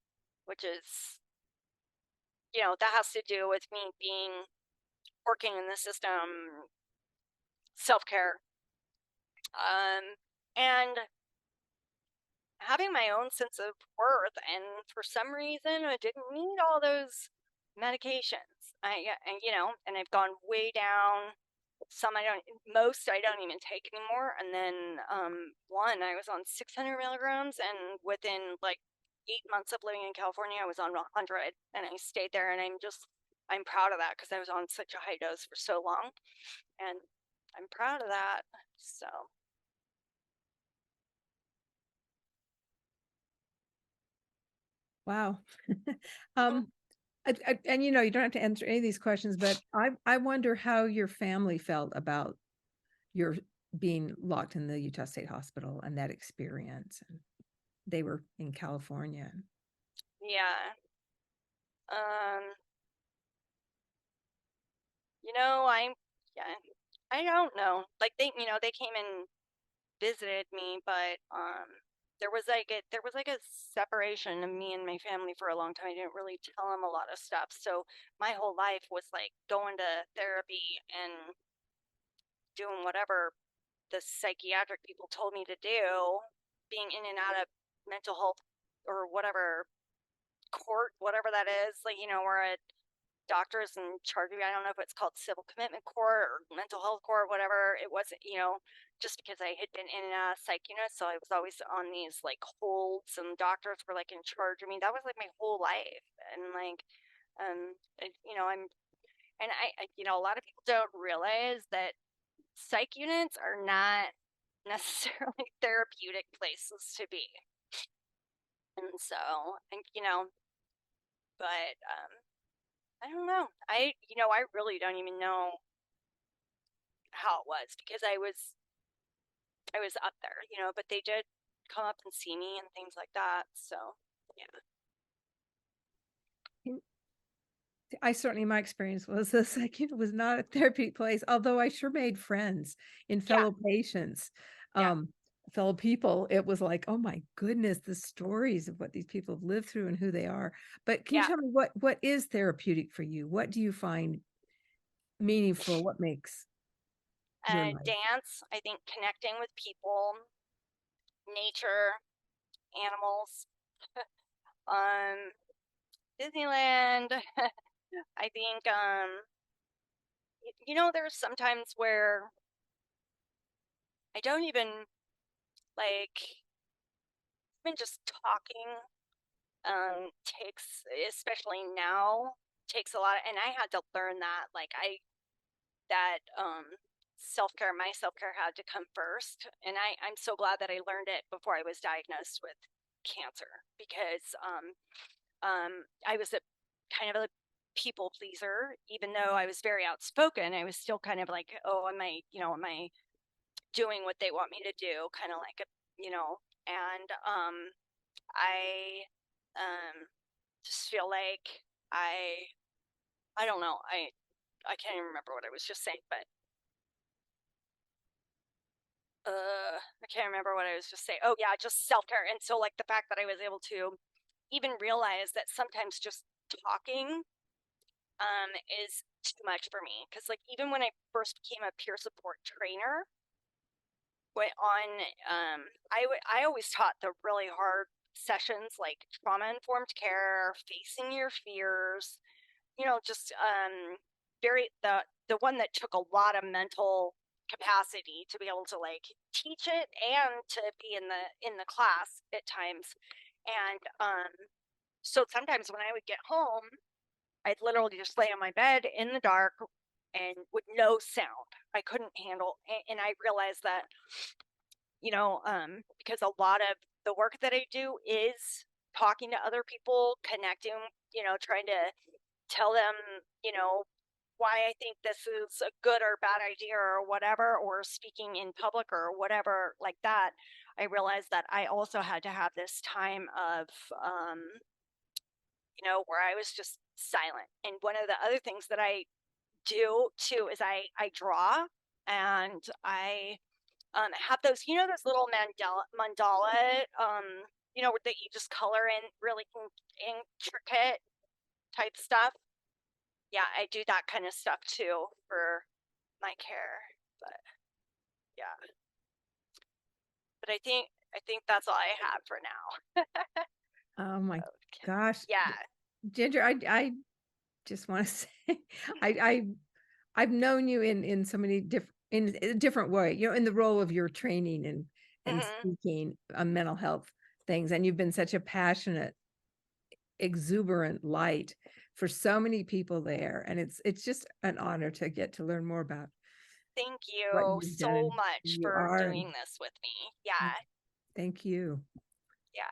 which is, that has to do with me working in the system, self-care, and having my own sense of worth. And for some reason, I didn't need all those medications. And I've gone way down. Most I don't even take anymore. And then one, I was on 600 milligrams, and within like 8 months of living in California, I was on 100, and I stayed there. And I'm proud of that because I was on such a high dose for so long, and I'm proud of that. So Wow. mm, um, and you know, you don't have to answer any of these questions, but I wonder how your family felt about your being locked in the Utah State Hospital and that experience. And they were in California. yeah. Um, I'm yeah, I don't know. Like they came and visited me, but there was like a separation of me and my family for a long time. I didn't really tell them a lot of stuff. So my whole life was like going to therapy and doing whatever the psychiatric people told me to do, being in and out of mental health or whatever court, whatever that is, like, where a doctor's in charge of you. I don't know if it's called civil commitment court or mental health court, whatever. It wasn't, just because I had been in and out of psych units. So I was always on these like holds, and doctors were like in charge of me. That was like my whole life. And like, a lot of people don't realize that psych units are not necessarily therapeutic places to be. And so, but I don't know. I really don't even know how it was because I was up there, but they did come up and see me and things like that. So, yeah. I certainly, my experience was this like it was not a therapeutic place, although I sure made friends in Yeah. fellow patients, Yeah. um, fellow people. It was like, oh my goodness, the stories of what these people have lived through and who they are. But can you Yeah. tell me what is therapeutic for you? What do you find meaningful? What makes your life? Dance, I think connecting with people, nature, animals, um, Disneyland. I think, there's sometimes where I don't even like, even just talking takes, especially now, takes a lot. And I had to learn that like self-care, my self-care had to come first. And I'm so glad that I learned it before I was diagnosed with cancer, because I was a kind of a people pleaser. Even though I was very outspoken, I was still kind of like, oh, am I doing what they want me to do, kind of like and I just feel like I don't know. I can't even remember what I was just saying, but I can't remember what I was just saying. Oh yeah, just self-care. And so like the fact that I was able to even realize that sometimes just talking is too much for me, because like even when I first became a peer support trainer, went on I always taught the really hard sessions like trauma informed care, facing your fears, just very the one that took a lot of mental capacity to be able to like teach it and to be in the class at times. And so sometimes when I would get home, I'd literally just lay on my bed in the dark and with no sound. I couldn't handle, and I realized that, because a lot of the work that I do is talking to other people, connecting, trying to tell them, why I think this is a good or bad idea or whatever, or speaking in public or whatever like that. I realized that I also had to have this time of, where I was just silent. And one of the other things that I do too is I draw, and I have those, those little mandala, that you just color in really intricate type stuff. Yeah, I do that kind of stuff too for my care. But yeah, but I think that's all I have for now. Oh my Okay. gosh. Yeah. Ginger, I just want to say, I I've known you in so many different, in a different way, in the role of your training and Hmm. speaking on mental health things. And you've been such a passionate, exuberant light for so many people there. And it's just an honor to get to learn more about Thank what you you've done so and much who you for are. And doing this with me. Yeah. thank you. Yeah.